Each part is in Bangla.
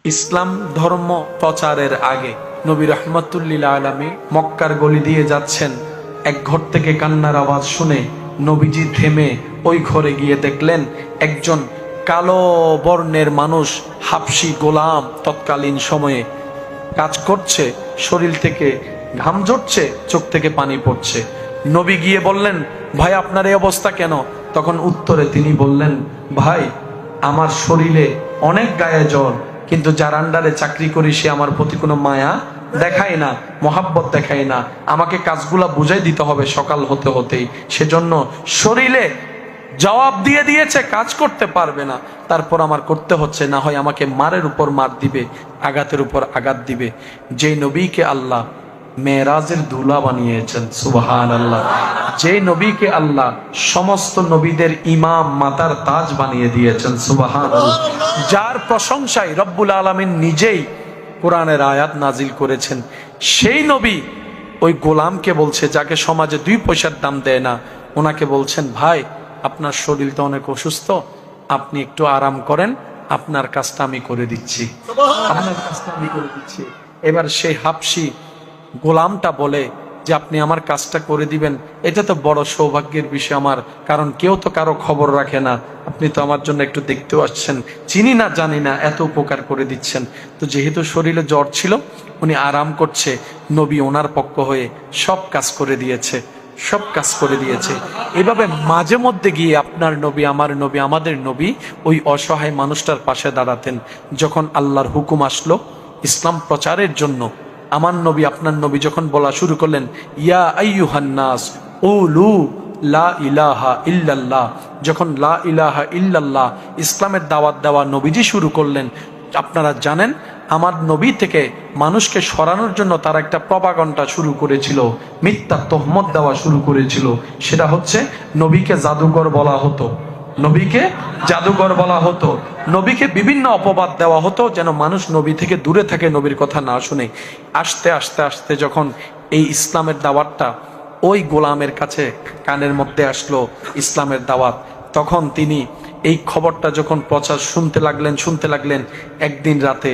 ইসলাম ধর্ম প্রচারের আগে নবী রহমতুল্লিল আলামী মক্কার গলি দিয়ে যাচ্ছেন। এক ঘর থেকে কান্নার আওয়াজ শুনে নবীজি থেমে ওই ঘরে গিয়ে দেখলেন একজন কালো বর্ণের মানুষ, হাবশী গোলাম, তৎকালীন সময়ে কাজ করছে, শরীর থেকে ঘাম ঝরছে, চোখ থেকে পানি পড়ছে। নবী গিয়ে বললেন, ভাই আপনার এই অবস্থা কেন? তখন উত্তরে তিনি বললেন, ভাই আমার শরীরে অনেক গায়ে জ্বর, কিন্তু যার আন্ডারে চাকরি করি সে আমার প্রতি কোনো মায়া দেখায় না, মহাব্বত দেখায় না, আমাকে কাজগুলা বুঝাই দিতে হবে সকাল হতে হতেই, সেজন্য শরীরে জবাব দিয়ে দিয়েছে, কাজ করতে পারবে না, তারপর আমার করতে হচ্ছে, না হয় আমাকে মারের উপর মার দিবে, আঘাতের উপর আঘাত দিবে। যেই নবীকে আল্লাহ মেরাজের দুলা বানিয়েছেন, সুবহানাল্লাহ, যে নবীকে আল্লাহ সমস্ত নবীদের ইমাম, মাতার তাজ বানিয়ে দিয়েছেন, সুবহানাল্লাহ, যার প্রশংসায় রব্বুল আলামিন নিজেই কোরআনের আয়াত নাজিল করেছেন, সেই নবী ওই গোলামকে বলছে, যাকে সমাজে 2 পয়সার দাম দেয় না, ওনাকে বলছেন, ভাই আপনার শরীর তো অনেক অসুস্থ, আপনি একটু আরাম করেন, আপনার কাজটা আমি করে দিচ্ছি, আপনার কাজটা আমি করে দিচ্ছি। এবার সেই হাবশী গোলামটা বলে যে আপনি আমার কাজটা করে দিবেন, এটা তো বড় সৌভাগ্যের বিষয় আমার, কারণ কেউ তো কারো খবর রাখে না, আপনি তো আমার জন্য একটু দেখতেও আসছেন, চিনি না জানি না, এত উপকার করে দিচ্ছেন। তো যেহেতু শরীরে জ্বর ছিল, উনি আরাম করছে, নবী ওনার পক্ষ হয়ে সব কাজ করে দিয়েছে, সব কাজ করে দিয়েছে। এভাবে মাঝে মধ্যে গিয়ে আপনার নবী, আমার নবী, আমাদের নবী ওই অসহায় মানুষটার পাশে দাঁড়াতেন। যখন আল্লাহর হুকুম আসলো ইসলাম প্রচারের জন্য, আমার নবী, আপনার নবী যখন বলা শুরু করলেন, ইয়া আইয়ুহান নাস কুলু লা ইলাহা ইল্লাল্লাহ, যখন লা ইলাহা ইল্লাল্লাহ ইসলামের দাওয়াত দেওয়া নবীজি শুরু করলেন, আপনারা জানেন আমার নবী থেকে মানুষকে সরানোর জন্য তারা একটা প্রপাগান্ডা শুরু করেছিল, মিথ্যা তহমত দেওয়া শুরু করেছিল। সেটা হচ্ছে নবীকে জাদুকর বলা হতো, নবীকে জাদুকর বলা হতো, নবীকে বিভিন্ন অপবাদ দেওয়া হতো, যেন মানুষ নবী থেকে দূরে থাকে, নবীর কথা না শুনে। আস্তে আস্তে আস্তে যখন এই ইসলামের দাওয়াতটা ওই গোলামের কাছে কানের মধ্যে আসলো, ইসলামের দাওয়াত, তখন তিনি এই খবরটা যখন প্রচার শুনতে লাগলেন, একদিন রাতে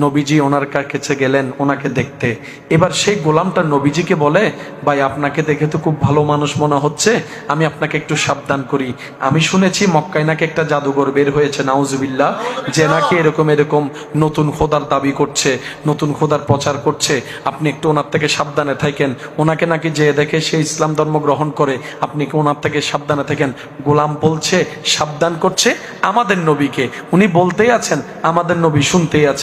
নবীজি ওনার কাছে গেলেন ওনাকে দেখতে। এবার সেই গোলামটা নবীজিকে বলে, ভাই আপনাকে দেখে তো খুব ভালো মানুষ মনে হচ্ছে, আমি আপনাকে একটু সাবধান করি, আমি শুনেছি মক্কায় নাকি একটা জাদুঘর বের হয়েছে, নাউজুবিল্লাহ, যে নাকি এরকম এরকম নতুন খোদার দাবি করছে, নতুন খোদার প্রচার করছে, আপনি একটু ওনার থেকে সাবধানে থাকেন, ওনাকে নাকি যে দেখে সে ইসলাম ধর্ম গ্রহণ করে, আপনি কি ওনার থেকে সাবধানে থাকেন। গোলাম বলছে, সাবধান করছে আমাদের নবীকে, উনি বলতেই আছেন, আমাদের নবী শুনতেই আছেন।